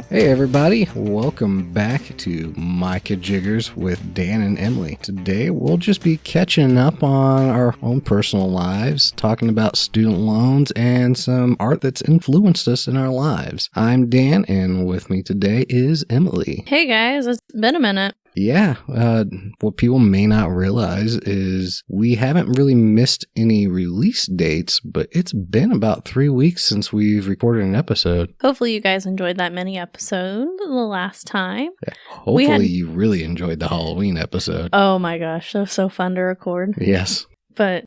Hey everybody, welcome back to My Kajiggers with Dan and Emily. Today we'll just be catching up on our own personal lives, talking about student loans and some art that's influenced us in our lives. I'm Dan, and with me today is Emily. Hey guys, it's been a minute. Yeah, what people may not realize is we haven't really missed any release dates, but it's been about 3 weeks since we've recorded an episode. Hopefully you guys enjoyed that mini episode the last time. Yeah, hopefully you really enjoyed the Halloween episode. Oh my gosh, that was so fun to record. Yes. But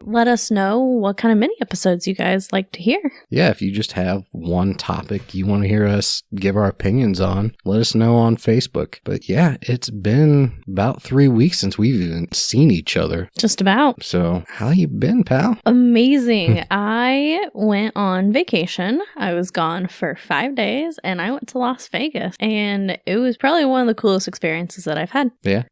let us know what kind of mini episodes you guys like to hear. Yeah, if you just have one topic you want to hear us give our opinions on, let us know on Facebook. But yeah, it's been about 3 weeks since we've even seen each other. Just about. So how you been, pal? Amazing. I went on vacation. I was gone for 5 days and I went to Las Vegas. And it was probably one of the coolest experiences that I've had. Yeah.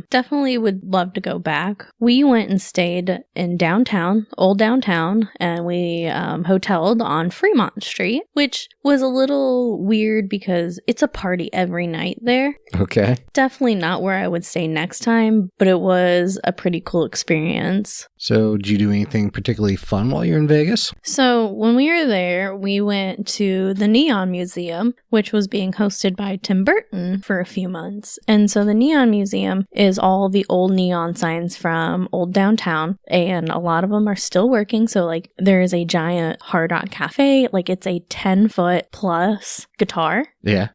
Definitely would love to go back. We went and stayed in downtown, old downtown, and we hoteled on Fremont Street, which was a little weird because it's a party every night there. Okay. Definitely not where I would stay next time, but it was a pretty cool experience. So did you do anything particularly fun while you're in Vegas? So when we were there, we went to the Neon Museum, which was being hosted by Tim Burton for a few months. And so the Neon Museum is all the old neon signs from old downtown, and a lot of them are still working. So like there is a giant Hard Rock Cafe, like it's a 10-foot plus guitar. Yeah.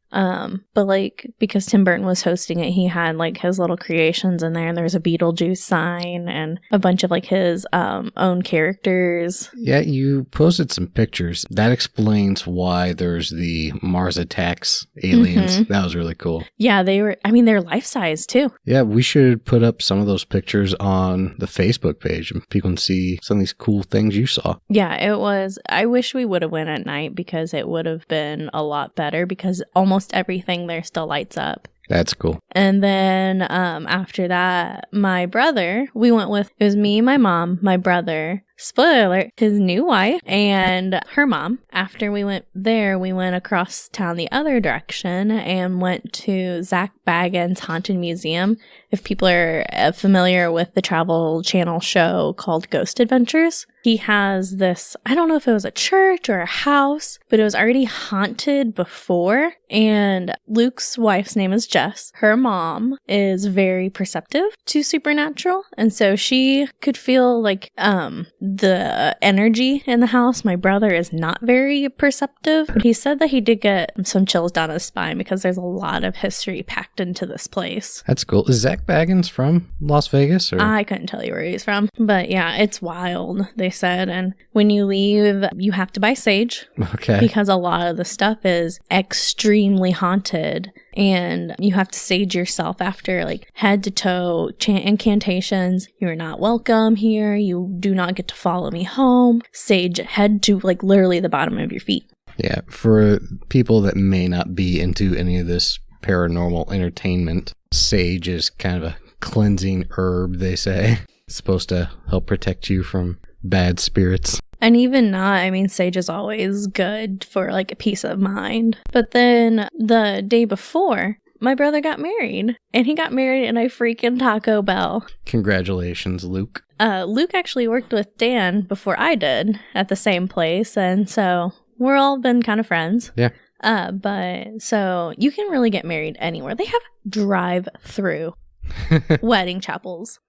But like, because Tim Burton was hosting it, he had like his little creations in there, and there's a Beetlejuice sign and a bunch of like his own characters. Yeah, you posted some pictures. That explains why there's the Mars Attacks aliens. Mm-hmm. That was really cool. Yeah, they're life-size too. Yeah, we should put up some of those pictures on the Facebook page and people can see some of these cool things you saw. Yeah, it was. I wish we would have went at night because it would have been a lot better because almost everything there still lights up. That's cool. And then after that, my brother, it was me, my mom, my brother, spoiler alert, his new wife, and her mom. After we went there, we went across town the other direction and went to Zach Bagans' Haunted Museum. If people are familiar with the Travel Channel show called Ghost Adventures, he has this, I don't know if it was a church or a house, but it was already haunted before. And Luke's wife's name is Jess. Her mom is very perceptive to supernatural. And so she could feel like the energy in the house. My brother is not very perceptive, but he said that he did get some chills down his spine because there's a lot of history packed into this place. That's cool. Is Zach Bagans from Las Vegas? Or? I couldn't tell you where he's from, but yeah, it's wild, they said. And when you leave, you have to buy sage. Okay. Because a lot of the stuff is extremely haunted. And you have to sage yourself after, like, head to toe, chant incantations. You're not welcome here. You do not get to follow me home. Sage head to, like, literally the bottom of your feet. Yeah, for people that may not be into any of this paranormal entertainment, sage is kind of a cleansing herb, they say. It's supposed to help protect you from bad spirits. And even not, sage is always good for like a peace of mind. But then the day before, my brother got married. And he got married in a freaking Taco Bell. Congratulations, Luke. Luke actually worked with Dan before I did at the same place. And so we're all been kind of friends. Yeah. But so you can really get married anywhere. They have drive-through wedding chapels.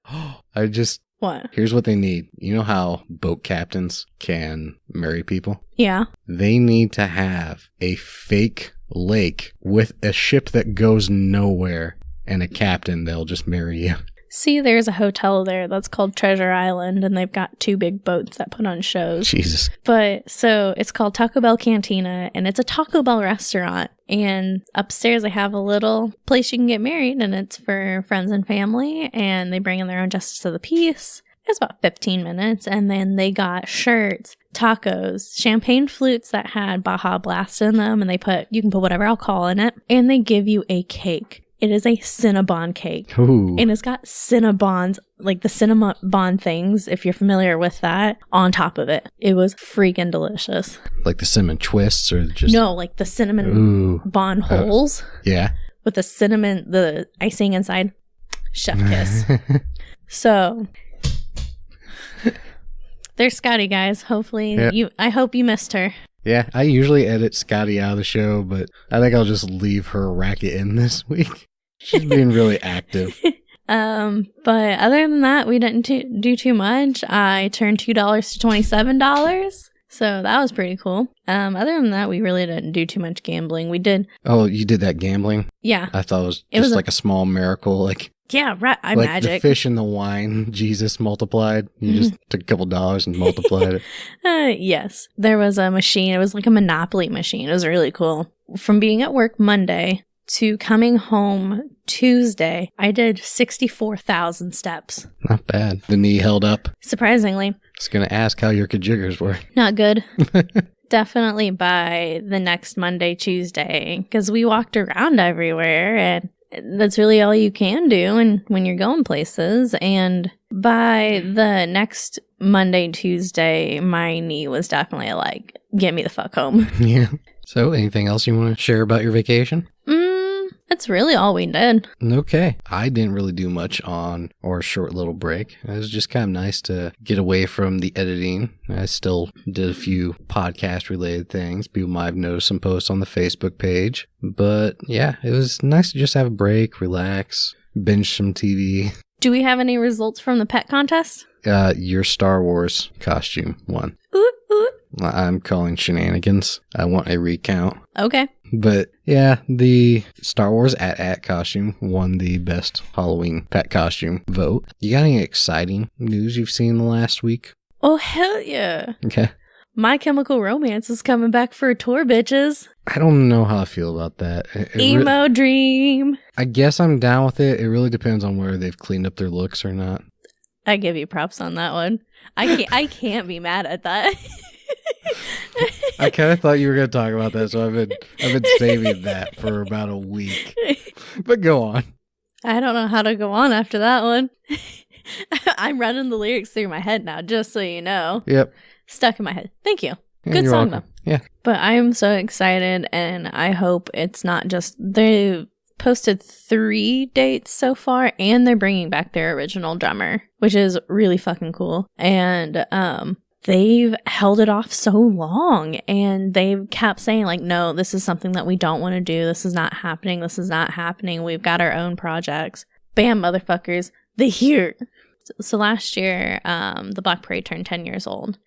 What? Here's what they need. You know how boat captains can marry people? Yeah. They need to have a fake lake with a ship that goes nowhere and a captain. They'll just marry you. See, there's a hotel there that's called Treasure Island, and they've got 2 big boats that put on shows. Jesus. But, so, it's called Taco Bell Cantina, and it's a Taco Bell restaurant. And upstairs they have a little place you can get married, and it's for friends and family, and they bring in their own justice of the peace. It's about 15 minutes, and then they got shirts, tacos, champagne flutes that had Baja Blast in them, and you can put whatever alcohol in it, and they give you a cake. It is a Cinnabon cake. Ooh. And it's got Cinnabons, like the Cinnabon things, if you're familiar with that, on top of it. It was freaking delicious. Like the cinnamon twists or just... No, like the cinnamon bon holes. Yeah. With the icing inside. Chef kiss. So, there's Scotty, guys. Hopefully, I hope you missed her. Yeah, I usually edit Scotty out of the show, but I think I'll just leave her racket in this week. She's being really active. But other than that, we didn't do too much. I turned $2 to $27. So that was pretty cool. Other than that, we really didn't do too much gambling. We did. Oh, you did that gambling? Yeah. I thought it was like a small miracle. Like, yeah, right. Like magic. the fish and the wine, Jesus multiplied. You just took a couple dollars and multiplied it. Yes. There was a machine. It was like a Monopoly machine. It was really cool. From being at work Monday to coming home Tuesday, I did 64,000 steps. Not bad. The knee held up. Surprisingly. I was going to ask how your kajiggers were. Not good. Definitely by the next Monday, Tuesday, because we walked around everywhere, and that's really all you can do when you're going places. And by the next Monday, Tuesday, my knee was definitely like, get me the fuck home. Yeah. So anything else you want to share about your vacation? That's really all we did. Okay. I didn't really do much on our short little break. It was just kind of nice to get away from the editing. I still did a few podcast related things. People might have noticed some posts on the Facebook page. But yeah, it was nice to just have a break, relax, binge some TV. Do we have any results from the pet contest? Your Star Wars costume won. Oot, oot. I'm calling shenanigans. I want a recount. Okay. But yeah, the Star Wars at costume won the best Halloween pet costume vote. You got any exciting news you've seen the last week? Oh, hell yeah. Okay. My Chemical Romance is coming back for a tour, bitches. I don't know how I feel about that. Emo dream. I guess I'm down with it. It really depends on whether they've cleaned up their looks or not. I give you props on that one. I can't be mad at that. I kind of thought you were going to talk about that, so I've been saving that for about a week. But go on. I don't know how to go on after that one. I'm running the lyrics through my head now, just so you know. Yep. Stuck in my head. Thank you. Yeah, good song, welcome. though. Yeah. But I am so excited, and I hope it's not just... They've posted 3 dates so far, and they're bringing back their original drummer, which is really fucking cool. And they've held it off so long, and they've kept saying, like, no, this is something that we don't want to do. This is not happening. This is not happening. We've got our own projects. Bam, motherfuckers. They're here. So last year, the Black Parade turned 10 years old.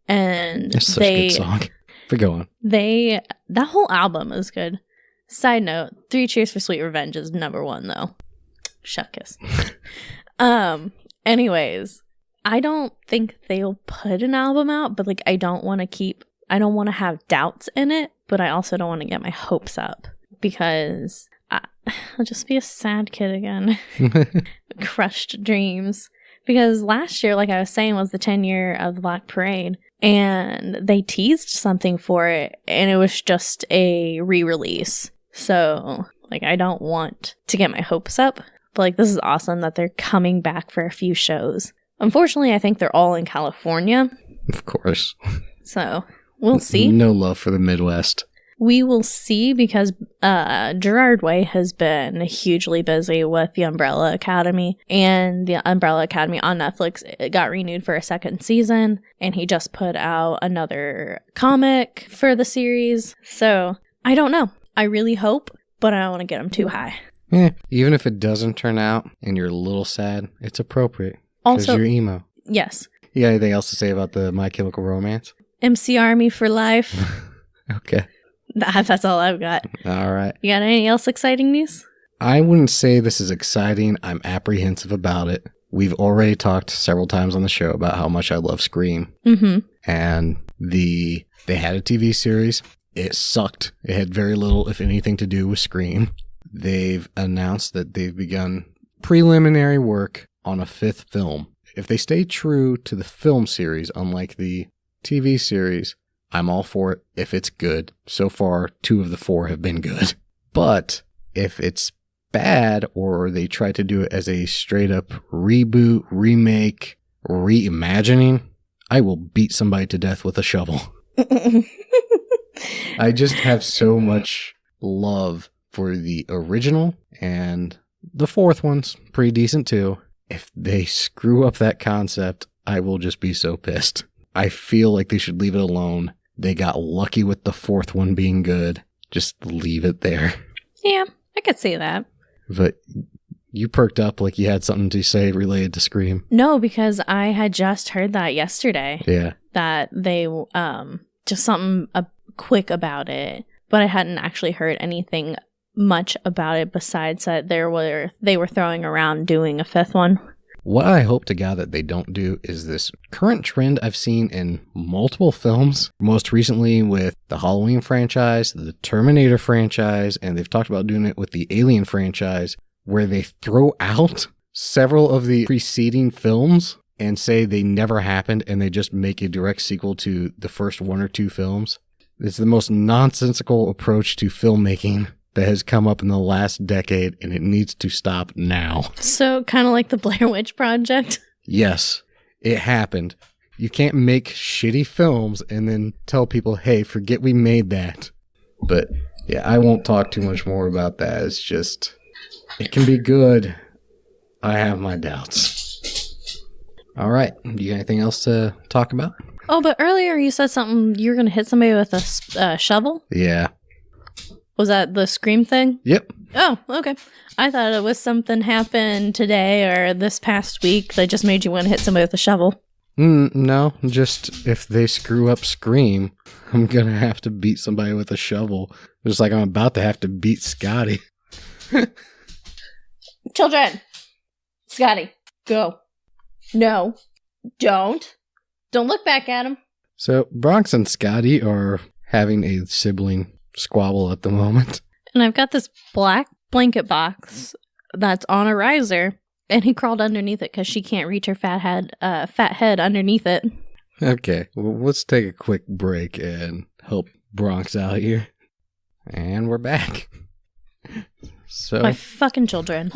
And it's such a good song. But go on. That whole album is good. Side note, 3 Cheers for Sweet Revenge is number 1, though. Chef kiss. Anyways, I don't think they'll put an album out, but like I don't want to have doubts in it, but I also don't want to get my hopes up because I'll just be a sad kid again. Crushed dreams. Because last year, like I was saying, was the 10-year of the Black Parade, and they teased something for it, and it was just a re-release. So, like, I don't want to get my hopes up, but like this is awesome that they're coming back for a few shows. Unfortunately, I think they're all in California. Of course. So, we'll see. No love for the Midwest. We will see because Gerard Way has been hugely busy with the Umbrella Academy, and the Umbrella Academy on Netflix it got renewed for a 2nd season, and he just put out another comic for the series. So, I don't know. I really hope, but I don't want to get him too high. Yeah, even if it doesn't turn out and you're a little sad, it's appropriate. Also, you're emo. Yes. You got anything else to say about the My Chemical Romance? MC Army for life. Okay. That's all I've got. All right. You got anything else exciting news? I wouldn't say this is exciting. I'm apprehensive about it. We've already talked several times on the show about how much I love Scream. Mm-hmm. And they had a TV series. It sucked. It had very little, if anything, to do with Scream. They've announced that they've begun preliminary work on a 5th film. If they stay true to the film series, unlike the TV series, I'm all for it if it's good. So far, 2 of the 4 have been good. But if it's bad or they try to do it as a straight up reboot, remake, reimagining, I will beat somebody to death with a shovel. I just have so much love for the original, and the fourth one's pretty decent too. If they screw up that concept, I will just be so pissed. I feel like they should leave it alone. They got lucky with the fourth one being good. Just leave it there. Yeah, I could see that. But you perked up like you had something to say related to Scream. No, because I had just heard that yesterday. Yeah. That they, just something quick about it. But I hadn't actually heard anything much about it besides that they were throwing around doing a fifth one. What I hope to God that they don't do is this current trend I've seen in multiple films, most recently with the Halloween franchise, the Terminator franchise, and they've talked about doing it with the Alien franchise, where they throw out several of the preceding films and say they never happened and they just make a direct sequel to the first one or two films. It's the most nonsensical approach to filmmaking that has come up in the last decade, and it needs to stop now. So, kind of like the Blair Witch Project? Yes, it happened. You can't make shitty films and then tell people, hey, forget we made that. But, yeah, I won't talk too much more about that. It's just, it can be good. I have my doubts. All right, do you have anything else to talk about? Oh, but earlier you said something, you were going to hit somebody with a shovel? Yeah. Was that the Scream thing? Yep. Oh, okay. I thought it was something happened today or this past week that just made you want to hit somebody with a shovel. No, just if they screw up Scream, I'm going to have to beat somebody with a shovel. Just like I'm about to have to beat Scotty. Children! Scotty, go. No, don't. Don't look back at him. So, Bronx and Scotty are having a sibling squabble at the moment. And I've got this black blanket box that's on a riser, and he crawled underneath it because she can't reach her fat head underneath it. Okay, well, let's take a quick break and help Bronx out here. And we're back. So, my fucking children.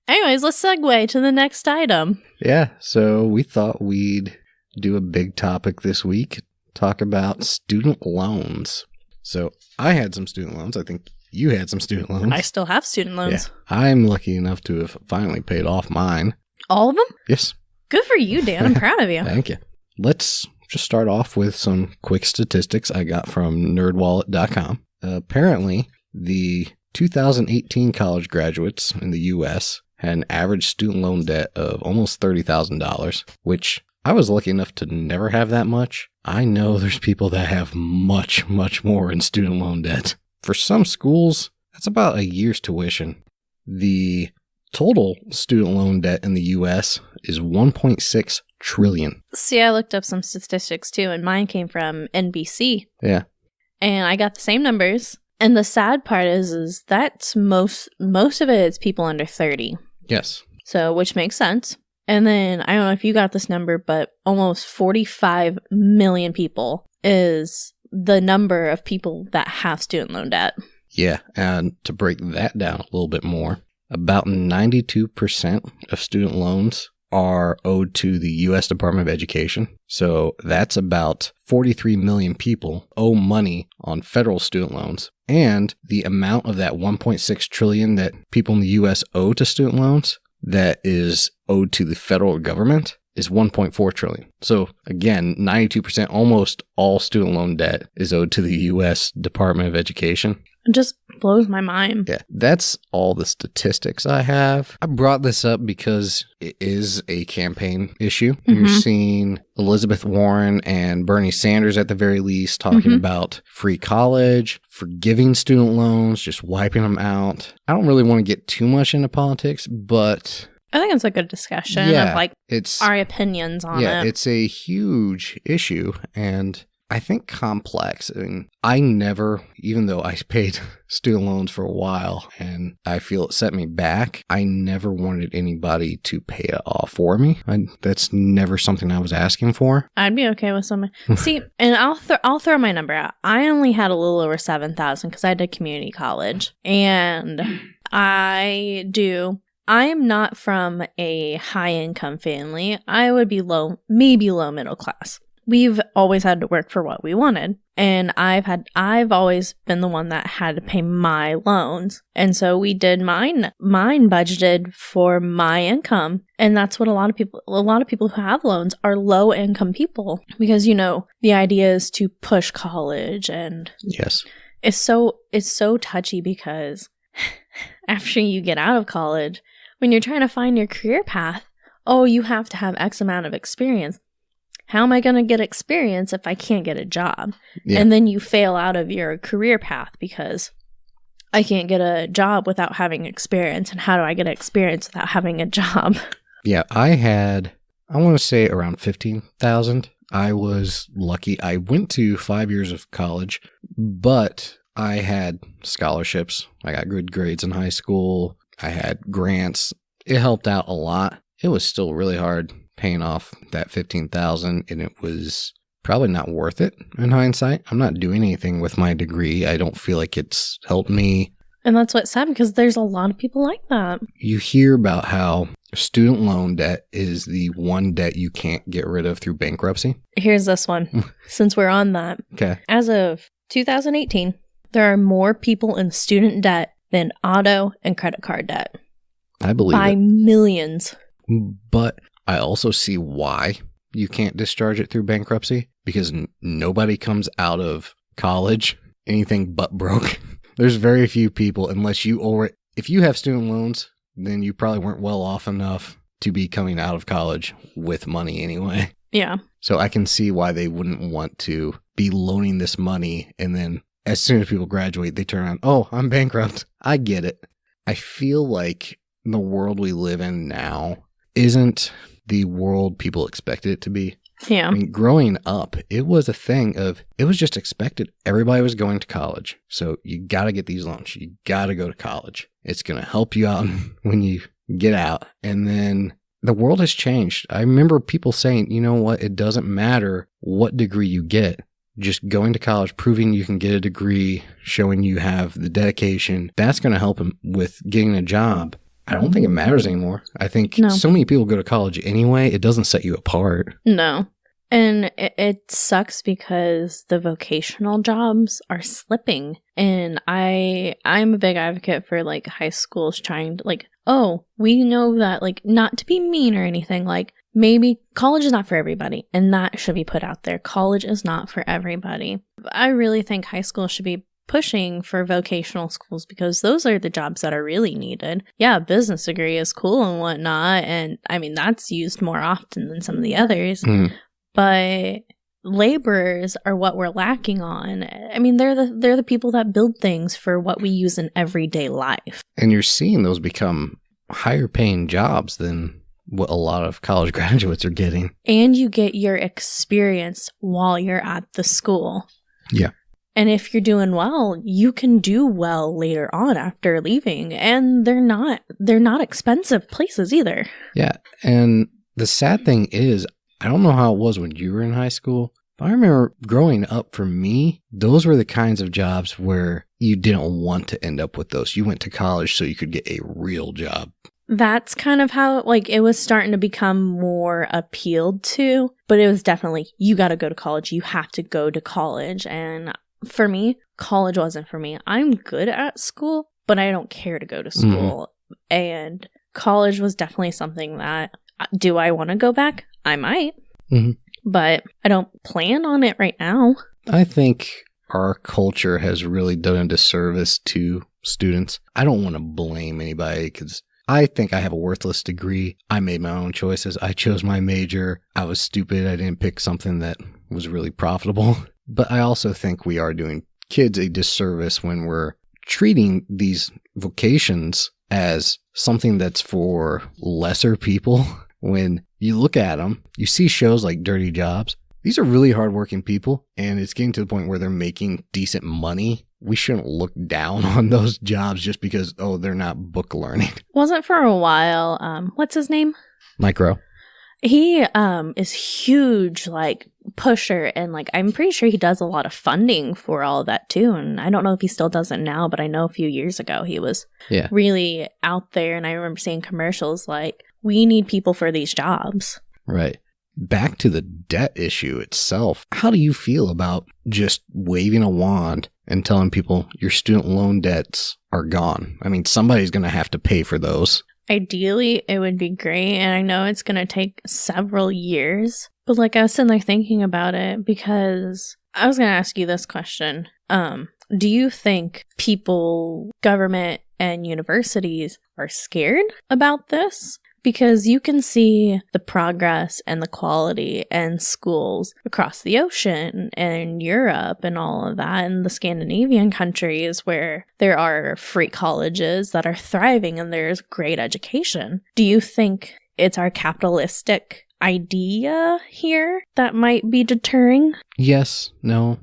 Anyways, let's segue to the next item. Yeah, so we thought we'd do a big topic this week, talk about student loans. So I had some student loans. I think you had some student loans. I still have student loans. Yeah, I'm lucky enough to have finally paid off mine. All of them? Yes. Good for you, Dan. I'm proud of you. Thank you. Let's just start off with some quick statistics I got from nerdwallet.com. Apparently, the 2018 college graduates in the U.S. had an average student loan debt of almost $30,000, which I was lucky enough to never have that much. I know there's people that have much, much more in student loan debt. For some schools, that's about a year's tuition. The total student loan debt in the U.S. is $1.6 trillion. See, I looked up some statistics too, and mine came from NBC. Yeah. And I got the same numbers. And the sad part is that's most of it is people under 30. Yes. So, which makes sense. And then, I don't know if you got this number, but almost 45 million people is the number of people that have student loan debt. Yeah, and to break that down a little bit more, about 92% of student loans are owed to the U.S. Department of Education. So that's about 43 million people owe money on federal student loans. And the amount of that 1.6 trillion that people in the U.S. owe to student loans that is owed to the federal government is 1.4 trillion. So again, 92%, almost all student loan debt is owed to the U.S. Department of Education. It just blows my mind. Yeah, that's all the statistics I have. I brought this up because it is a campaign issue. Mm-hmm. You're seeing Elizabeth Warren and Bernie Sanders at the very least talking about free college, forgiving student loans, just wiping them out. I don't really want to get too much into politics, but I think it's a good discussion of like our opinions on it. Yeah, it's a huge issue and I think complex. I mean, I never, even though I paid student loans for a while and I feel it set me back, I never wanted anybody to pay it off for me. That's never something I was asking for. I'd be okay with somebody. See, and I'll throw my number out. I only had a little over 7,000 because I did community college. And I do. I am not from a high income family. I would be low, maybe low middle class. We've always had to work for what we wanted. And I've always been the one that had to pay my loans. And so we did mine budgeted for my income. And that's what a lot of people who have loans are low income people, because, the idea is to push college. And yes, it's so touchy, because after you get out of college, when you're trying to find your career path, you have to have X amount of experience. How am I going to get experience if I can't get a job? Yeah. And then you fail out of your career path because I can't get a job without having experience. And how do I get experience without having a job? Yeah, I want to say around 15,000. I was lucky. I went to 5 years of college, but I had scholarships. I got good grades in high school. I had grants. It helped out a lot. It was still really hard paying off that 15,000, and it was probably not worth it in hindsight. I'm not doing anything with my degree. I don't feel like it's helped me. And that's what's sad, because there's a lot of people like that. You hear about how student loan debt is the one debt you can't get rid of through bankruptcy. Here's this one, since we're on that. Okay. As of 2018, there are more people in student debt than auto and credit card debt. I believe by it. Millions. But I also see why you can't discharge it through bankruptcy, because nobody comes out of college anything but broke. There's very few people, if you have student loans, then you probably weren't well off enough to be coming out of college with money anyway. Yeah. So I can see why they wouldn't want to be loaning this money, and then as soon as people graduate, they turn around, I'm bankrupt. I get it. I feel like the world we live in now isn't the world people expected it to be. Yeah. I mean, growing up, it was a thing it was just expected. Everybody was going to college. So you got to get these loans. You got to go to college. It's going to help you out when you get out. And then the world has changed. I remember people saying, you know what? It doesn't matter what degree you get. Just going to college, proving you can get a degree, showing you have the dedication, that's going to help him with getting a job. I don't think it matters anymore. I think so many people go to college anyway. It doesn't set you apart. No. And it sucks because the vocational jobs are slipping. And I'm a big advocate for high schools trying to we know that not to be mean or anything, maybe college is not for everybody. And that should be put out there. College is not for everybody. I really think high school should be pushing for vocational schools, because those are the jobs that are really needed. Yeah, a business degree is cool and whatnot, and I mean that's used more often than some of the others. But laborers are what we're lacking on. I mean, they're the people that build things for what we use in everyday life. And you're seeing those become higher paying jobs than what a lot of college graduates are getting. And you get your experience while you're at the school. Yeah. And if you're doing well, you can do well later on after leaving. And they're not expensive places either. Yeah. And the sad thing is, I don't know how it was when you were in high school, but I remember growing up, for me, those were the kinds of jobs where you didn't want to end up with those. You went to college so you could get a real job. That's kind of how it was starting to become more appealed to. But it was definitely, you got to go to college. You have to go to college. And for me, college wasn't for me. I'm good at school, but I don't care to go to school. And college was definitely something that, do I want to go back? I might, but I don't plan on it right now. I think our culture has really done a disservice to students. I don't want to blame anybody, because I think I have a worthless degree. I made my own choices. I chose my major. I was stupid. I didn't pick something that was really profitable. But I also think we are doing kids a disservice when we're treating these vocations as something that's for lesser people. When you look at them, you see shows like Dirty Jobs. These are really hardworking people, and it's getting to the point where they're making decent money. We shouldn't look down on those jobs just because, they're not book learning. Wasn't for a while, what's his name? Micro. He is huge, pusher, and like I'm pretty sure he does a lot of funding for all of that too. And I don't know if he still does it now, but I know a few years ago he was really out there, and I remember seeing commercials like, we need people for these jobs. Right. Back to the debt issue itself. How do you feel about just waving a wand and telling people your student loan debts are gone? I mean, somebody's going to have to pay for those. Ideally, it would be great, and I know it's going to take several years. But like, I was sitting there thinking about it, because I was going to ask you this question. Do you think people, government, and universities are scared about this? Because you can see the progress and the quality in schools across the ocean and Europe and all of that, and the Scandinavian countries where there are free colleges that are thriving and there's great education. Do you think it's our capitalistic idea here that might be deterring? Yes, no.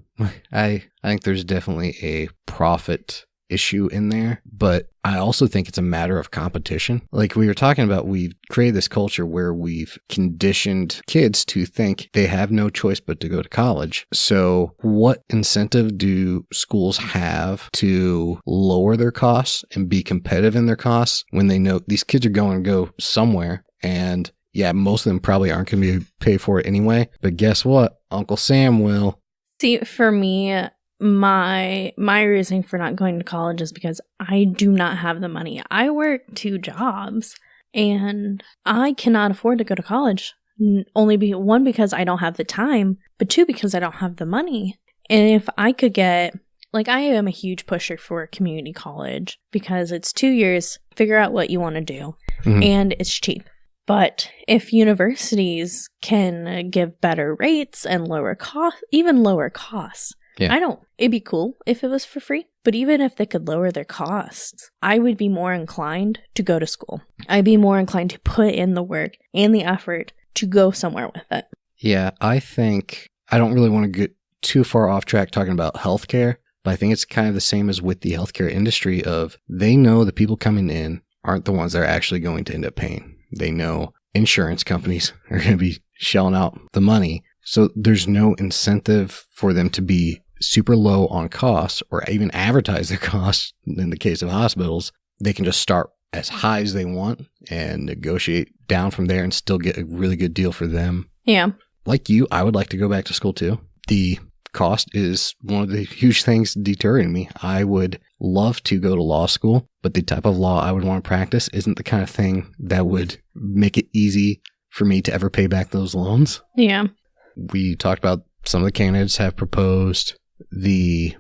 I think there's definitely a profit issue in there, but I also think it's a matter of competition. Like we were talking about, we've created this culture where we've conditioned kids to think they have no choice but to go to college. So what incentive do schools have to lower their costs and be competitive in their costs when they know these kids are going to go somewhere? And yeah, most of them probably aren't going to pay for it anyway, but guess what? Uncle Sam will. See, for me, my reasoning for not going to college is because I do not have the money. I work 2 jobs and I cannot afford to go to college. One, because I don't have the time, but 2, because I don't have the money. And if I could get, like, I am a huge pusher for community college because it's 2 years, figure out what you want to do, and it's cheap. But if universities can give better rates and lower costs, it'd be cool if it was for free. But even if they could lower their costs, I would be more inclined to go to school. I'd be more inclined to put in the work and the effort to go somewhere with it. Yeah, I think I don't really want to get too far off track talking about healthcare, but I think it's kind of the same as with the healthcare industry of they know the people coming in aren't the ones that are actually going to end up paying. They know insurance companies are going to be shelling out the money. So there's no incentive for them to be super low on costs or even advertise their costs. In the case of hospitals, they can just start as high as they want and negotiate down from there and still get a really good deal for them. Yeah. Like you, I would like to go back to school too. The cost is one of the huge things deterring me. I would love to go to law school, but the type of law I would want to practice isn't the kind of thing that would make it easy for me to ever pay back those loans. Yeah. We talked about some of the candidates have proposed the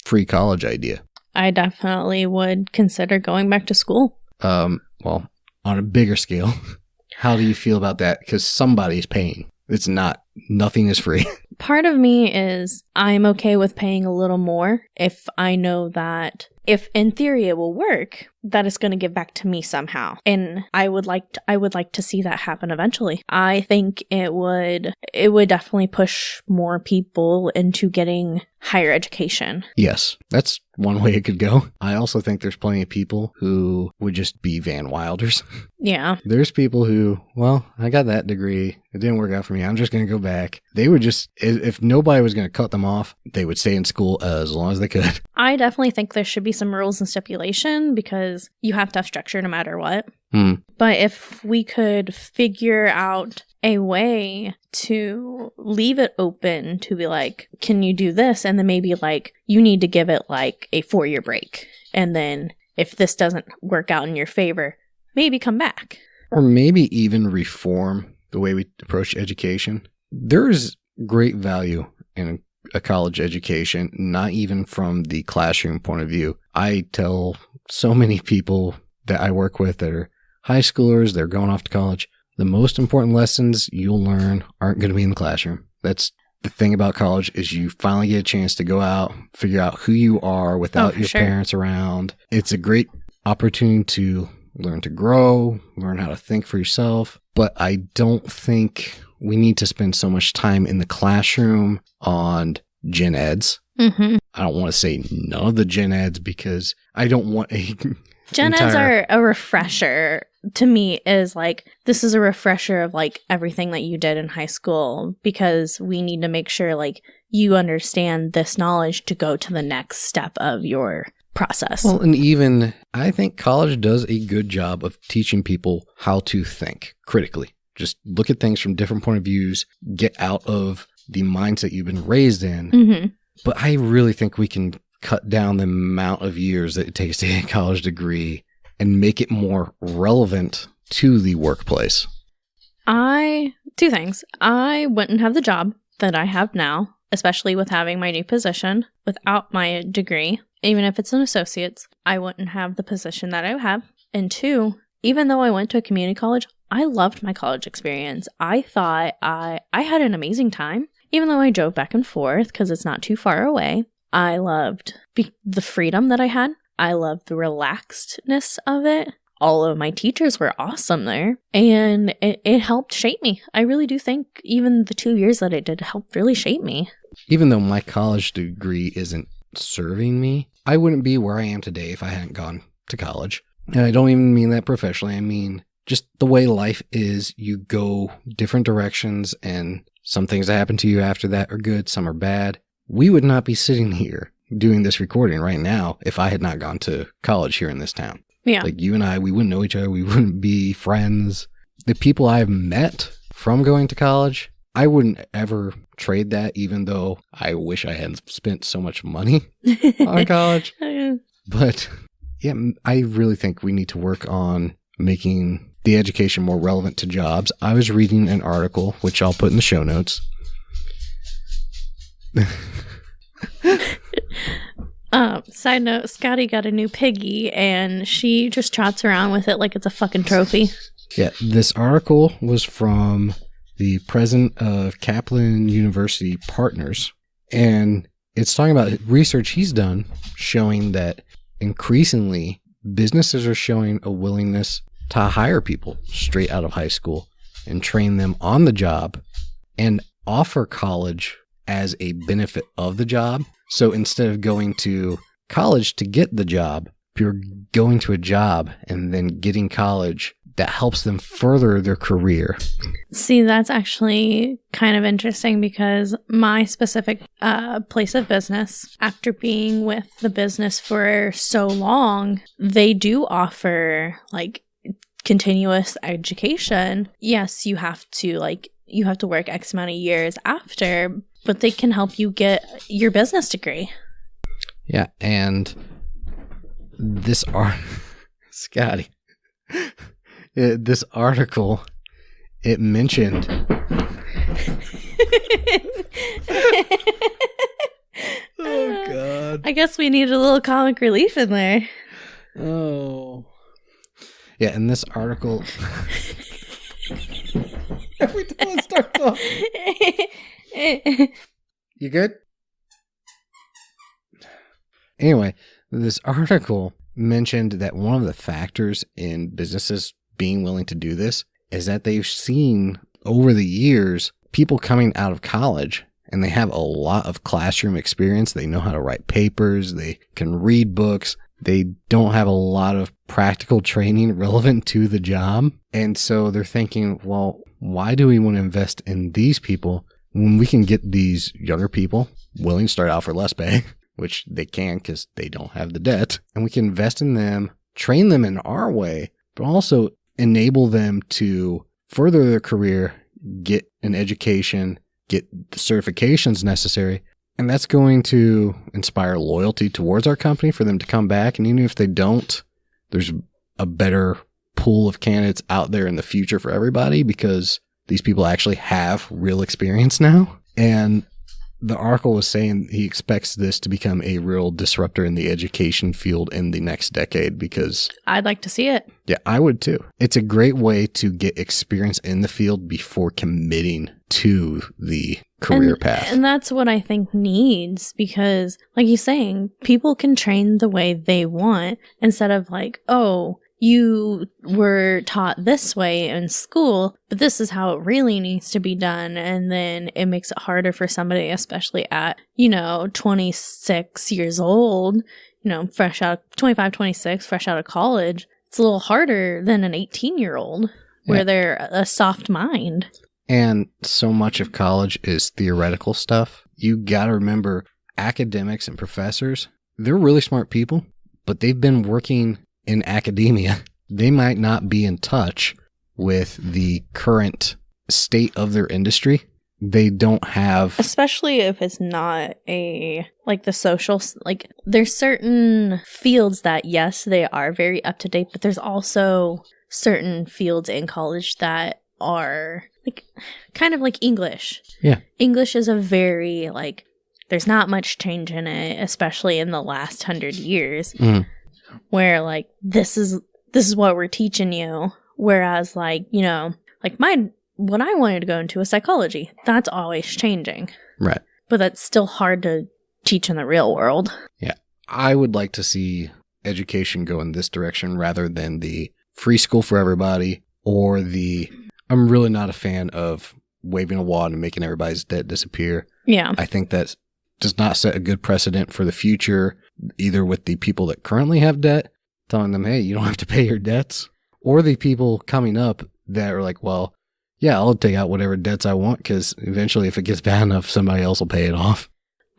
free college idea. I definitely would consider going back to school. Well, on a bigger scale, how do you feel about that? Because somebody's paying. It's nothing is free. Part of me is I'm okay with paying a little more if I know that if in theory it will work, that it's going to give back to me somehow. And I would like to see that happen eventually. I think it would definitely push more people into getting higher education. Yes, that's one way it could go. I also think there's plenty of people who would just be Van Wilders. Yeah. There's people who, well, I got that degree. It didn't work out for me. I'm just going to go back. They would just, if nobody was going to cut them off, they would stay in school as long as they could. I definitely think there should be some rules and stipulation because you have to have structure no matter what. But if we could figure out a way to leave it open to be like, can you do this? And then maybe like you need to give it like a 4-year break. And then if this doesn't work out in your favor, maybe come back. Or maybe even reform the way we approach education. There's great value in a college education, not even from the classroom point of view. I tell so many people that I work with that are high schoolers, they're going off to college, the most important lessons you'll learn aren't going to be in the classroom. That's the thing about college is you finally get a chance to go out, figure out who you are without your parents around. It's a great opportunity to learn to grow, learn how to think for yourself. But I don't think we need to spend so much time in the classroom on gen eds. I don't want to say none of the gen eds because I don't want a Gen eds are a refresher to me is like, this is a refresher of like everything that you did in high school, because we need to make sure like you understand this knowledge to go to the next step of your process. Well, and even I think college does a good job of teaching people how to think critically. Just look at things from different point of views, get out of the mindset you've been raised in. Mm-hmm. But I really think we can cut down the amount of years that it takes to get a college degree and make it more relevant to the workplace. Two things. I wouldn't have the job that I have now, especially with having my new position, without my degree. Even if it's an associate's, I wouldn't have the position that I have. And two, even though I went to a community college, I loved my college experience. I thought I had an amazing time, even though I drove back and forth because it's not too far away. I loved the freedom that I had. I loved the relaxedness of it. All of my teachers were awesome there, and it helped shape me. I really do think even the 2 years that it did help really shape me. Even though my college degree isn't serving me, I wouldn't be where I am today if I hadn't gone to college. And I don't even mean that professionally. I mean just the way life is. You go different directions, and some things that happen to you after that are good, some are bad. We would not be sitting here doing this recording right now if I had not gone to college here in this town. Yeah. Like you and I, we wouldn't know each other. We wouldn't be friends. The people I've met from going to college, I wouldn't ever trade that, even though I wish I hadn't spent so much money on college. But yeah, I really think we need to work on making the education more relevant to jobs. I was reading an article, which I'll put in the show notes. Side note, Scotty got a new piggy and she just trots around with it like it's a fucking trophy. Yeah, this article was from the president of Kaplan University Partners, and it's talking about research he's done showing that increasingly businesses are showing a willingness to hire people straight out of high school and train them on the job and offer college as a benefit of the job. So instead of going to college to get the job, you're going to a job and then getting college that helps them further their career. See, that's actually kind of interesting because my specific place of business, after being with the business for so long, they do offer like continuous education. Yes, you have to work X amount of years after, but they can help you get your business degree. Yeah, and this Scotty, this article, it mentioned oh God. I guess we need a little comic relief in there. Oh. Yeah, in this article every time it starts off. You good? Anyway, this article mentioned that one of the factors in businesses being willing to do this is that they've seen over the years people coming out of college and they have a lot of classroom experience. They know how to write papers. They can read books. They don't have a lot of practical training relevant to the job. And so they're thinking, well, why do we want to invest in these people when we can get these younger people willing to start out for less pay, which they can because they don't have the debt, and we can invest in them, train them in our way, but also enable them to further their career, get an education, get the certifications necessary. And that's going to inspire loyalty towards our company for them to come back. And even if they don't, there's a better pool of candidates out there in the future for everybody because these people actually have real experience now. And the article was saying he expects this to become a real disruptor in the education field in the next decade because I'd like to see it. Yeah, I would too. It's a great way to get experience in the field before committing to the career path. And that's what I think needs because, like you're saying, people can train the way they want instead of like, oh, you were taught this way in school, but this is how it really needs to be done. And then it makes it harder for somebody, especially at, 26 years old, fresh out, 25, 26, fresh out of college. it's a little harder than an 18-year-old where they're a soft mind. And so much of college is theoretical stuff. You got to remember, academics and professors, they're really smart people, but they've been working in academia. They might not be in touch with the current state of their industry. They don't have... Especially if it's not like the social... Like, there's certain fields that, yes, they are very up-to-date, but there's also certain fields in college that are, like, kind of like English. Yeah. English is a very, like, there's not much change in it, especially in the last 100 years, where, like, this is what we're teaching you. Whereas, like, you know, like, what I wanted to go into was psychology. That's always changing. Right. But that's still hard to teach in the real world. Yeah. I would like to see education go in this direction rather than the free school for everybody or I'm really not a fan of waving a wand and making everybody's debt disappear. Yeah. I think that does not set a good precedent for the future, either with the people that currently have debt, telling them, hey, you don't have to pay your debts, or the people coming up that are like, well, yeah, I'll take out whatever debts I want because eventually if it gets bad enough, somebody else will pay it off.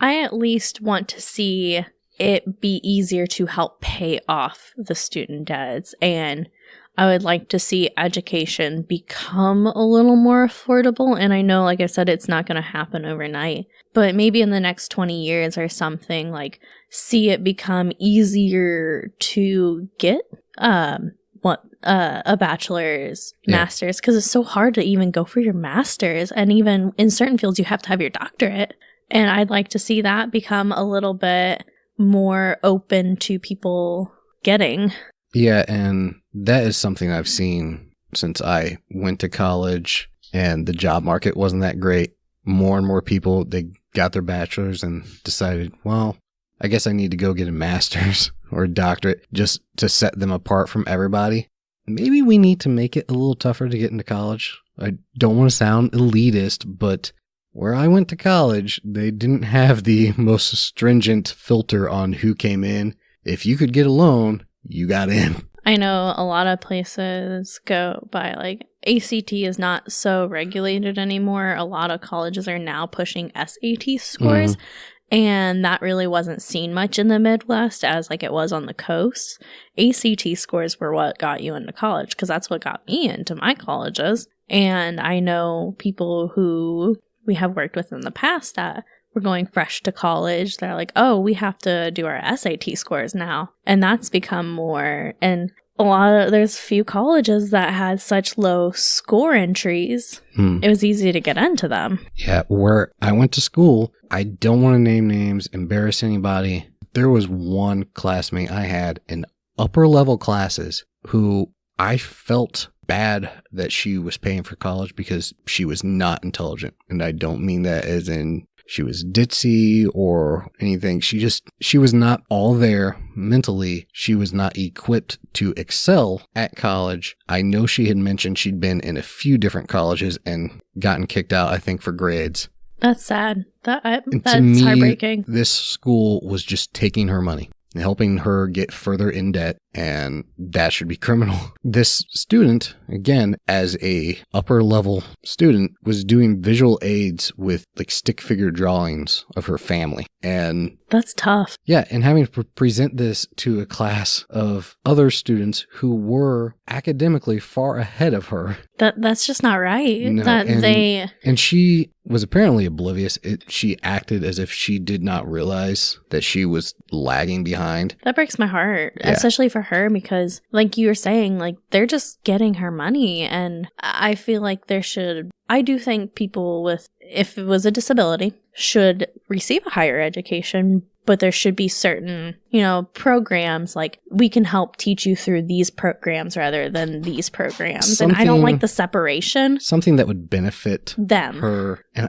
I at least want to see it be easier to help pay off the student debts, and I would like to see education become a little more affordable. And I know, like I said, it's not going to happen overnight, but maybe in the next 20 years or something, like, see it become easier to get a bachelor's, master's, because it's so hard to even go for your master's. And even in certain fields, you have to have your doctorate. And I'd like to see that become a little bit more open to people getting. Yeah, and that is something I've seen since I went to college and the job market wasn't that great. More and more people, they got their bachelor's and decided, well, I guess I need to go get a master's or a doctorate just to set them apart from everybody. Maybe we need to make it a little tougher to get into college. I don't want to sound elitist, but where I went to college, they didn't have the most stringent filter on who came in. If you could get a loan, you got in. I know a lot of places go by, like, ACT is not so regulated anymore. A lot of colleges are now pushing SAT scores. And that really wasn't seen much in the Midwest as like it was on the coast. ACT scores were what got you into college, because that's what got me into my colleges. And I know people who we have worked with in the past that were going fresh to college. They're like, oh, we have to do our SAT scores now. And that's become more. And there's few colleges that had such low score entries. It was easy to get into them. Yeah, where I went to school, I don't want to name names, embarrass anybody. There was one classmate I had in upper level classes who I felt bad that she was paying for college because she was not intelligent. And I don't mean that as in she was ditzy or anything. She was not all there mentally. She was not equipped to excel at college. I know she had mentioned she'd been in a few different colleges and gotten kicked out, I think, for grades. That's sad. That's me, heartbreaking. This school was just taking her money and helping her get further in debt, and that should be criminal. This student, again, as a upper level student, was doing visual aids with like stick figure drawings of her family. And that's tough. Yeah, and having to present this to a class of other students who were academically far ahead of her. That's just not right. No, and she was apparently oblivious. She acted as if she did not realize that she was lagging behind. That breaks my heart, especially for her, because like you were saying, like they're just getting her money. And I feel like I do think people with, if it was a disability, should receive a higher education, but there should be certain, programs like we can help teach you through these programs rather than these programs. And I don't like the separation. Something that would benefit them. Her. And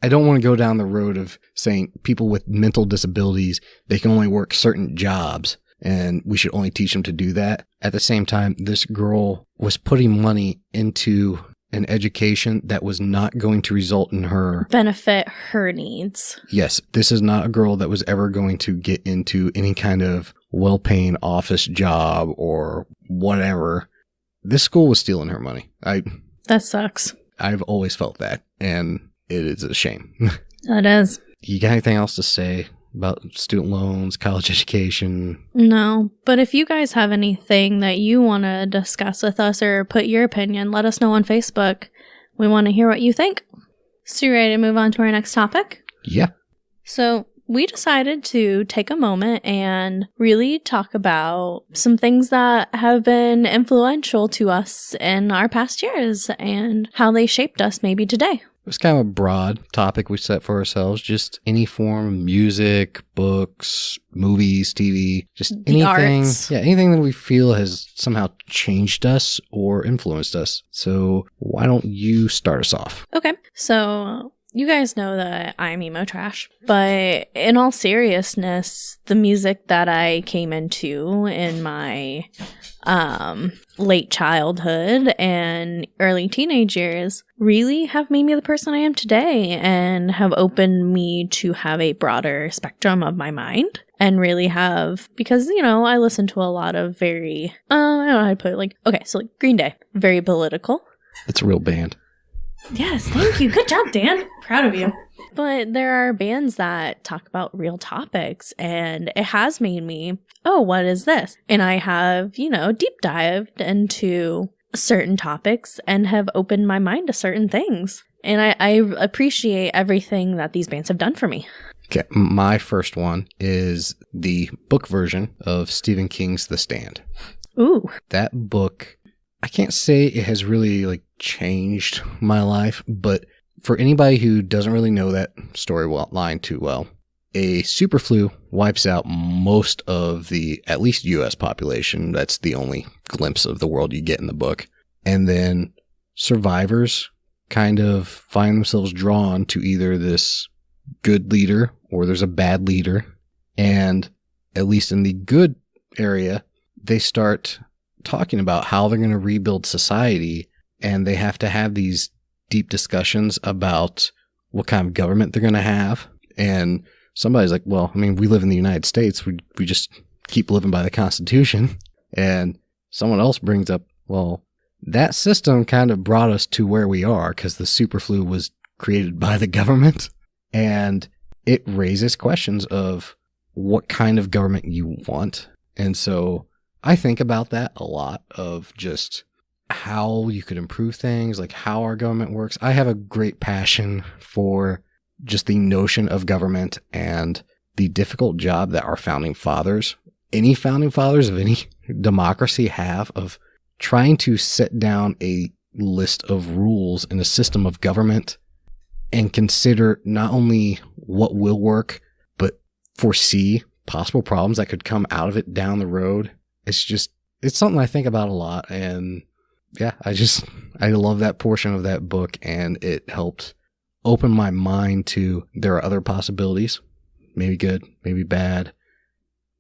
I don't want to go down the road of saying people with mental disabilities, they can only work certain jobs and we should only teach them to do that. At the same time, this girl was putting money into an education that was not going to result in her benefit her needs. Yes, this is not a girl that was ever going to get into any kind of well-paying office job or whatever, this school was stealing her money. That sucks. I've always felt that, and it is a shame. That is. You got anything else to say about student loans, college education? No, but if you guys have anything that you want to discuss with us or put your opinion, let us know on Facebook. We want to hear what you think. So you ready to move on to our next topic? Yeah. So we decided to take a moment and really talk about some things that have been influential to us in our past years and how they shaped us maybe today. It was kind of a broad topic we set for ourselves. Just any form of music, books, movies, TV, just anything. Arts. Yeah, anything that we feel has somehow changed us or influenced us. So why don't you start us off? Okay, so you guys know that I'm emo trash, but in all seriousness, the music that I came into in my late childhood and early teenage years really have made me the person I am today and have opened me to have a broader spectrum of my mind and really have, because, you know, I listen to a lot of very, I don't know how to put it, like, okay, so like Green Day, very political. It's a real band. Yes, thank you. Good job, Dan. Proud of you. But there are bands that talk about real topics, and it has made me, oh, what is this? And I have, you know, deep dived into certain topics and have opened my mind to certain things. And I appreciate everything that these bands have done for me. Okay, my first one is the book version of Stephen King's The Stand. Ooh. That book, I can't say it has really like changed my life, but for anybody who doesn't really know that storyline too well, a super flu wipes out most of the, at least US population. That's the only glimpse of the world you get in the book. And then survivors kind of find themselves drawn to either this good leader or there's a bad leader. And at least in the good area, they start talking about how they're going to rebuild society, and they have to have these deep discussions about what kind of government they're going to have. And somebody's like, well, I mean, we live in the United States. We just keep living by the Constitution. And someone else brings up, well, that system kind of brought us to where we are because the superflu was created by the government. And it raises questions of what kind of government you want. And so I think about that a lot, of just how you could improve things, like how our government works. I have a great passion for just the notion of government and the difficult job that our founding fathers, any founding fathers of any democracy, have of trying to set down a list of rules and a system of government and consider not only what will work, but foresee possible problems that could come out of it down the road. It's something I think about a lot. And yeah, I love that portion of that book, and it helped open my mind to there are other possibilities, maybe good, maybe bad.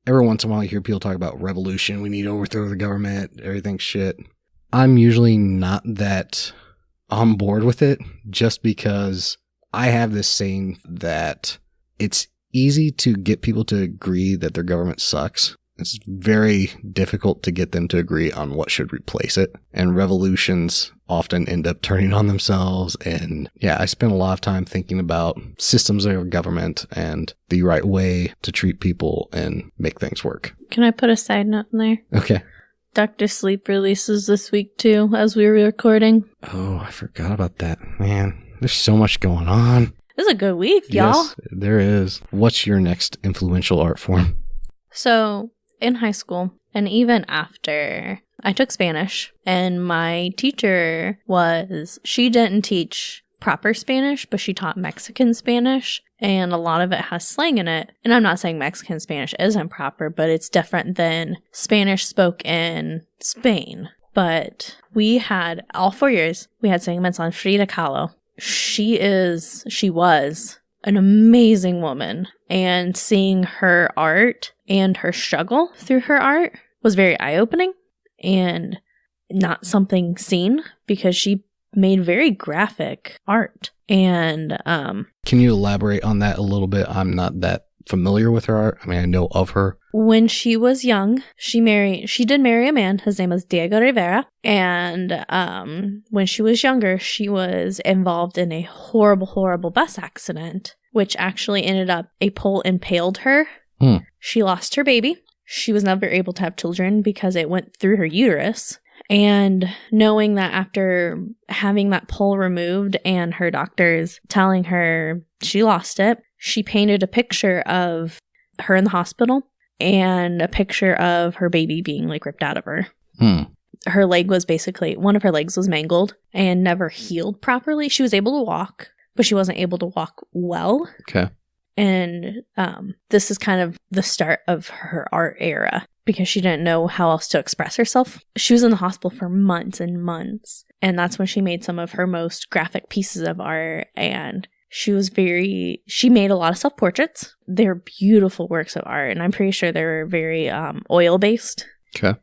Every once in a while you hear people talk about revolution. We need to overthrow the government. Everything's shit. I'm usually not that on board with it, just because I have this saying that it's easy to get people to agree that their government sucks. It's very difficult to get them to agree on what should replace it. And revolutions often end up turning on themselves. And yeah, I spend a lot of time thinking about systems of government and the right way to treat people and make things work. Can I put a side note in there? Okay. Dr. Sleep releases this week too, as we were recording. Oh, I forgot about that. Man, there's so much going on. This is a good week, y'all. Yes, there is. What's your next influential art form? So, in high school, and even after, I took Spanish, and my teacher she didn't teach proper Spanish, but she taught Mexican Spanish, and a lot of it has slang in it. And I'm not saying Mexican Spanish isn't proper, but it's different than Spanish spoke in Spain. But we had, all 4 years, we had segments on Frida Kahlo. She was an amazing woman, and seeing her art and her struggle through her art was very eye-opening and not something seen, because she made very graphic art. And can you elaborate on that a little bit? I'm not that familiar with her art. I mean, I know of her. When she was young, she did marry a man. His name was Diego Rivera. And when she was younger, she was involved in a horrible, horrible bus accident, which actually ended up a pole impaled her. She lost her baby. She was never able to have children because it went through her uterus. And knowing that after having that pole removed and her doctors telling her she lost it, she painted a picture of her in the hospital and a picture of her baby being like ripped out of her. Her leg was basically, one of her legs was mangled and never healed properly. She was able to walk, but she wasn't able to walk well. Okay. And this is kind of the start of her art era because she didn't know how else to express herself. She was in the hospital for months and months. And that's when she made some of her most graphic pieces of art. And she made a lot of self-portraits. They're beautiful works of art. And I'm pretty sure they're very oil-based. Okay.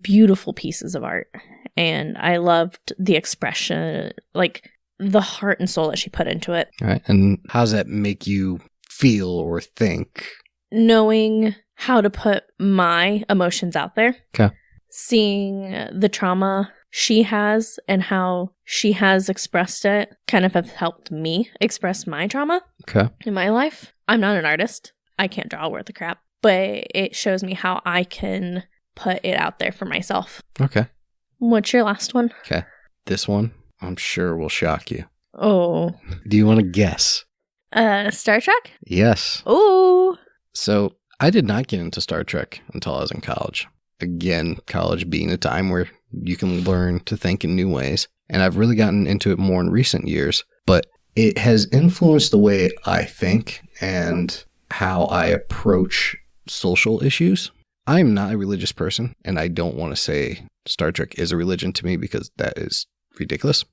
Beautiful pieces of art. And I loved the expression, like the heart and soul that she put into it. All right. And how does that make you feel or think? Knowing how to put my emotions out there. Okay. Seeing the trauma she has and how she has expressed it kind of have helped me express my trauma in my life. I'm not an artist. I can't draw worth of crap, but it shows me how I can put it out there for myself. Okay. What's your last one? Okay. This one, I'm sure will shock you. Oh. Do you want to guess? Star Trek? Yes. Oh. So I did not get into Star Trek until I was in college. Again, college being a time where you can learn to think in new ways. And I've really gotten into it more in recent years. But it has influenced the way I think and how I approach social issues. I'm not a religious person, and I don't want to say Star Trek is a religion to me because that is ridiculous.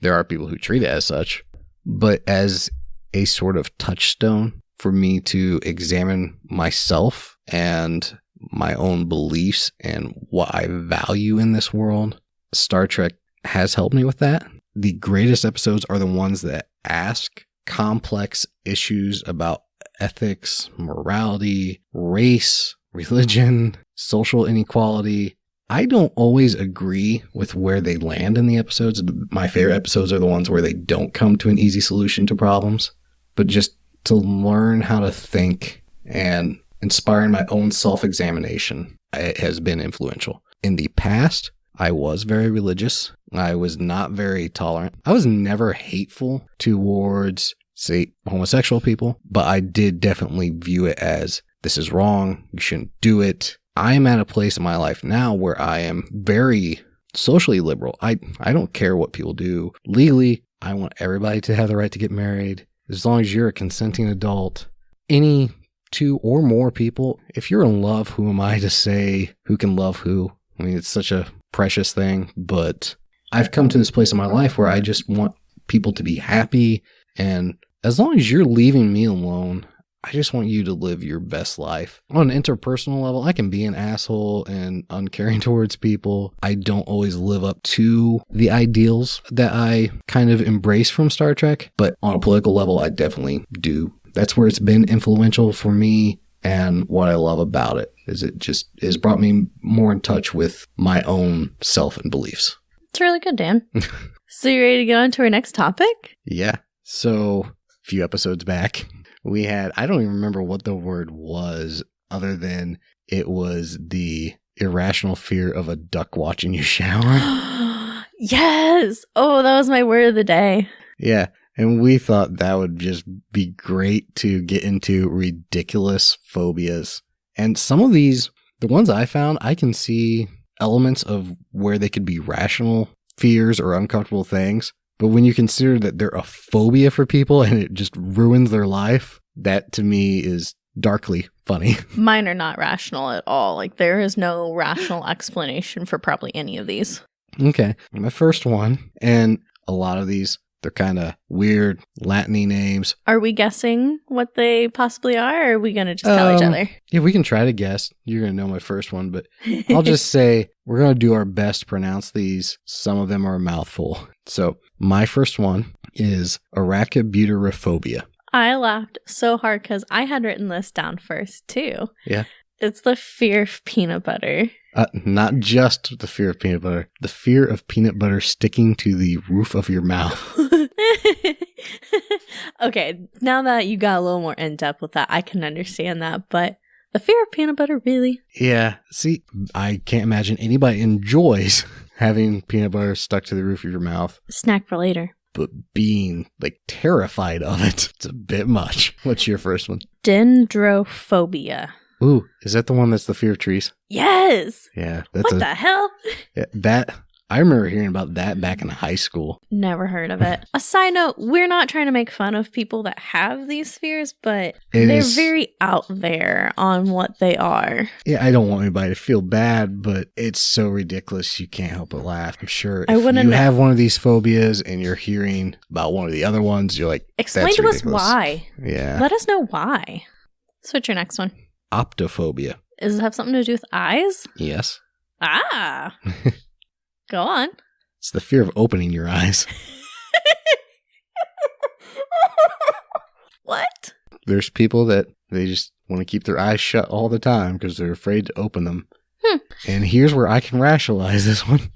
There are people who treat it as such. But as a sort of touchstone for me to examine myself and my own beliefs and what I value in this world, Star Trek has helped me with that. The greatest episodes are the ones that ask complex issues about ethics, morality, race, religion, social inequality. I don't always agree with where they land in the episodes. My favorite episodes are the ones where they don't come to an easy solution to problems, but just to learn how to think and inspiring my own self-examination, it has been influential. In the past, I was very religious. I was not very tolerant. I was never hateful towards, say, homosexual people, but I did definitely view it as, this is wrong, you shouldn't do it. I am at a place in my life now where I am very socially liberal. I don't care what people do. Legally, I want everybody to have the right to get married. As long as you're a consenting adult, any two or more people, if you're in love, who am I to say who can love who? I mean, it's such a precious thing, but I've come to this place in my life where I just want people to be happy. And as long as you're leaving me alone, I just want you to live your best life. On an interpersonal level, I can be an asshole and uncaring towards people. I don't always live up to the ideals that I kind of embrace from Star Trek, but on a political level, I definitely do. That's where it's been influential for me, and what I love about it is it just has brought me more in touch with my own self and beliefs. It's really good, Dan. So you ready to go on to our next topic? Yeah. So a few episodes back, we had, I don't even remember what the word was other than it was the irrational fear of a duck watching you shower. Yes. Oh, that was my word of the day. Yeah. And we thought that would just be great to get into ridiculous phobias. And some of these, the ones I found, I can see elements of where they could be rational fears or uncomfortable things. But when you consider that they're a phobia for people and it just ruins their life, that to me is darkly funny. Mine are not rational at all. Like, there is no rational explanation for probably any of these. Okay. My first one, and a lot of these, they're kind of weird Latin-y names. Are we guessing what they possibly are, or are we going to just tell each other? Yeah, we can try to guess. You're going to know my first one, but I'll just say we're going to do our best to pronounce these. Some of them are a mouthful. So my first one is arachibutyrophobia. I laughed so hard because I had written this down first, too. Yeah. It's the fear of peanut butter. Not just the fear of peanut butter. The fear of peanut butter sticking to the roof of your mouth. Okay, now that you got a little more in depth with that, I can understand that. But the fear of peanut butter, really? Yeah. See, I can't imagine anybody enjoys having peanut butter stuck to the roof of your mouth. Snack for later. But being, like, terrified of it, it's a bit much. What's your first one? Dendrophobia. Ooh, is that the one that's the fear of trees? Yes! Yeah. What the hell? Yeah, I remember hearing about that back in high school. Never heard of it. A side note, we're not trying to make fun of people that have these fears, but they're very out there on what they are. Yeah, I don't want anybody to feel bad, but it's so ridiculous you can't help but laugh. I'm sure if you have one of these phobias and you're hearing about one of the other ones, you're like, explain to us why. Yeah. Let us know why. So what's your next one? Optophobia. Does it have something to do with eyes? Yes. Ah. Go on. It's the fear of opening your eyes. What? There's people that they just want to keep their eyes shut all the time because they're afraid to open them. And here's where I can rationalize this one.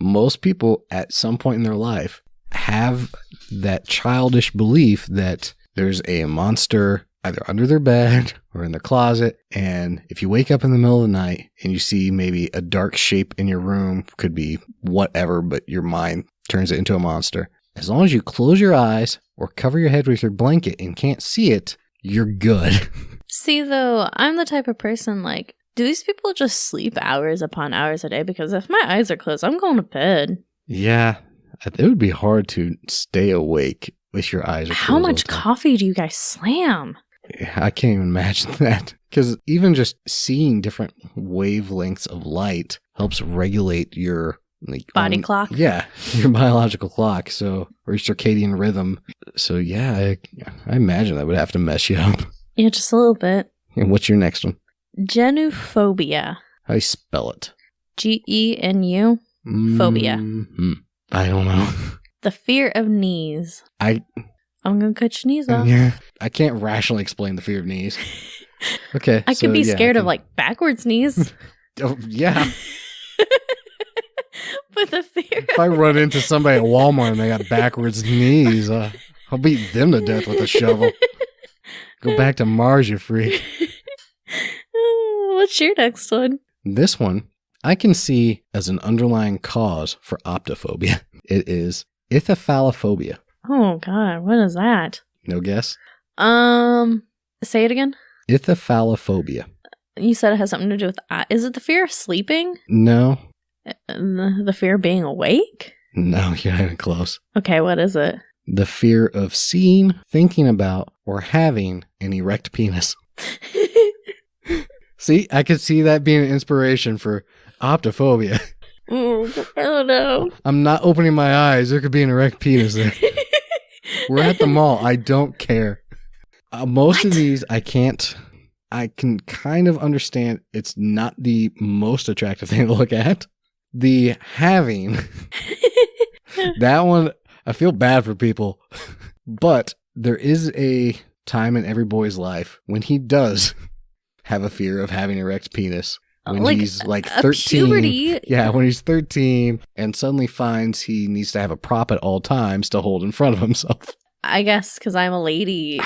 Most people at some point in their life have that childish belief that there's a monster either under their bed or in the closet. And if you wake up in the middle of the night and you see maybe a dark shape in your room, could be whatever, but your mind turns it into a monster. As long as you close your eyes or cover your head with your blanket and can't see it, you're good. See, though, I'm the type of person like, do these people just sleep hours upon hours a day? Because if my eyes are closed, I'm going to bed. Yeah, it would be hard to stay awake with your eyes closed. How much coffee do you guys slam? I can't even imagine that. Because even just seeing different wavelengths of light helps regulate your body clock. Yeah, your biological clock. So, or your circadian rhythm. So yeah, I imagine that would have to mess you up. Yeah, just a little bit. And what's your next one? Genophobia. How do you spell it? Genu. Phobia. I don't know. The fear of knees. I'm going to cut your knees off. Yeah. I can't rationally explain the fear of knees. Okay. I could be scared of like backwards knees. Oh, yeah. But the fear. If I run into somebody at Walmart and they got backwards knees, I'll beat them to death with a shovel. Go back to Mars, you freak. What's your next one? This one I can see as an underlying cause for optophobia. It is ithyphalophobia. Oh, God. What is that? No guess? Say it again. Ithyphalophobia. You said it has something to do with... is it the fear of sleeping? No. The fear of being awake? No, you're not even close. Okay, what is it? The fear of seeing, thinking about, or having an erect penis. See, I could see that being an inspiration for optophobia. I don't know. I'm not opening my eyes. There could be an erect penis there. We're at the mall. I don't care. Most of these, I can kind of understand it's not the most attractive thing to look at. The having, that one, I feel bad for people. But there is a time in every boy's life when he does have a fear of having an erect penis. When he's like 13. Puberty. Yeah, when he's 13 and suddenly finds he needs to have a prop at all times to hold in front of himself. I guess because I'm a lady.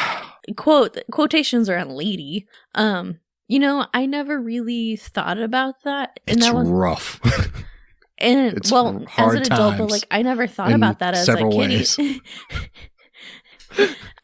Quotations are on lady. I never really thought about that. And it's that was rough. And it's as an adult, but like I never thought about that as a kid.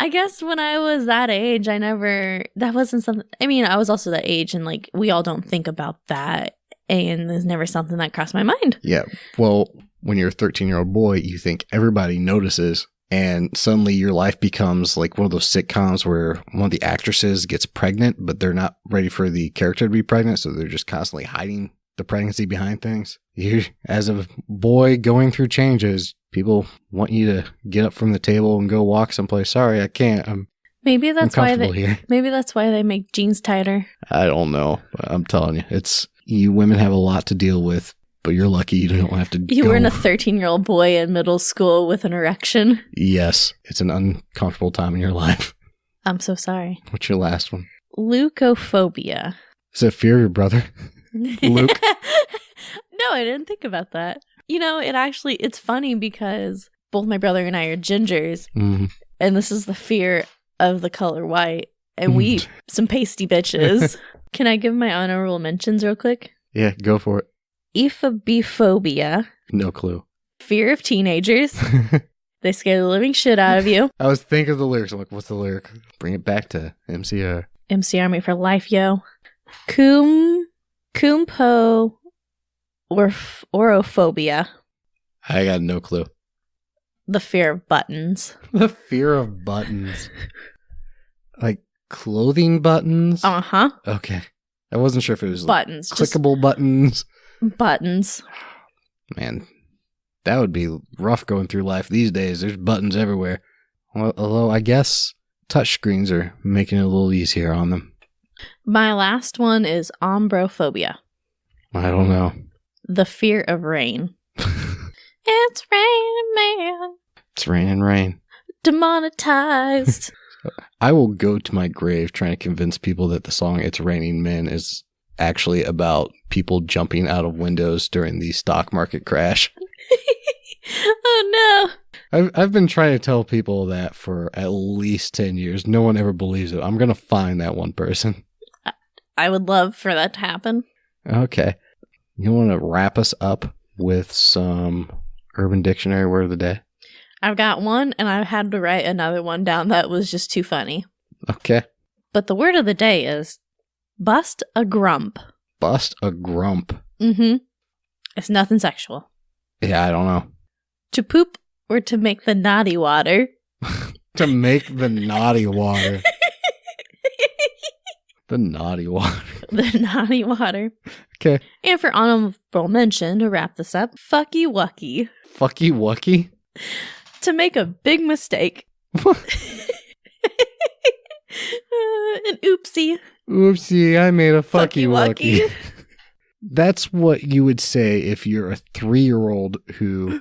I guess when I was that age, that wasn't something. I mean, I was also that age, and like we all don't think about that, and there's never something that crossed my mind. Yeah, well, when you're a 13-year-old boy, you think everybody notices, and suddenly your life becomes like one of those sitcoms where one of the actresses gets pregnant, but they're not ready for the character to be pregnant, so they're just constantly hiding the pregnancy behind things. You, as a boy going through changes, people want you to get up from the table and go walk someplace. Sorry, I can't. Maybe that's why here. Maybe that's why they make jeans tighter. I don't know. I'm telling you, you women have a lot to deal with, but you're lucky you don't have to. You weren't a 13-year-old boy in middle school with an erection. Yes, it's an uncomfortable time in your life. I'm so sorry. What's your last one? Leukophobia. Is it fear of your brother? Luke? No, I didn't think about that. It's funny because both my brother and I are gingers, and this is the fear of the color white, and we some pasty bitches. Can I give my honorable mentions real quick? Yeah, go for it. Phobia. No clue. Fear of teenagers. They scare the living shit out of you. I was thinking of the lyrics. I'm like, what's the lyric? Bring it back to MCR. MC Army for life, yo. Kumpo orophobia. I got no clue. The fear of buttons. The fear of buttons. Like clothing buttons? Uh-huh. Okay. I wasn't sure if it was buttons. Clickable buttons. Buttons. Man, that would be rough going through life these days. There's buttons everywhere. Well, although I guess touchscreens are making it a little easier on them. My last one is ombrophobia. I don't know. The fear of rain. It's raining, man. It's raining rain. Demonetized. I will go to my grave trying to convince people that the song It's Raining Men is actually about people jumping out of windows during the stock market crash. Oh no. I've been trying to tell people that for at least 10 years. No one ever believes it. I'm going to find that one person. I would love for that to happen. Okay. You want to wrap us up with some Urban Dictionary word of the day? I've got one, and I had to write another one down that was just too funny. Okay. But the word of the day is bust a grump. Bust a grump. Mm-hmm. It's nothing sexual. Yeah, I don't know. To poop or to make the naughty water. To make the naughty water. The naughty water. The naughty water. Okay. And for honorable mention, to wrap this up, fucky wucky. Fucky wucky? To make a big mistake. An oopsie. Oopsie, I made a fucky wucky. wucky. That's what you would say if you're a 3-year-old who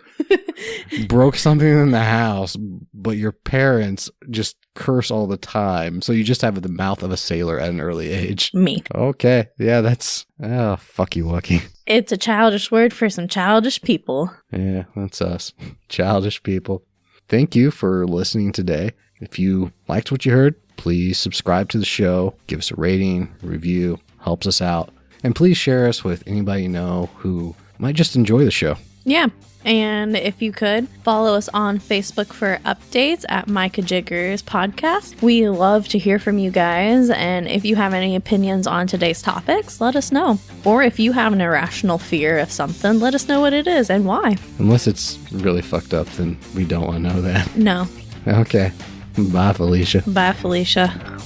broke something in the house, but your parents just curse all the time. So you just have the mouth of a sailor at an early age. Me. Okay. Yeah, that's... Oh, fucky wucky. It's a childish word for some childish people. Yeah, that's us. Childish people. Thank you for listening today. If you liked what you heard, please subscribe to the show, give us a rating, review, helps us out. And please share us with anybody you know who might just enjoy the show. Yeah. And if you could, follow us on Facebook for updates at Micah Jiggers Podcast. We love to hear from you guys. And if you have any opinions on today's topics, let us know. Or if you have an irrational fear of something, let us know what it is and why. Unless it's really fucked up, then we don't want to know that. No. Okay. Bye, Felicia. Bye, Felicia.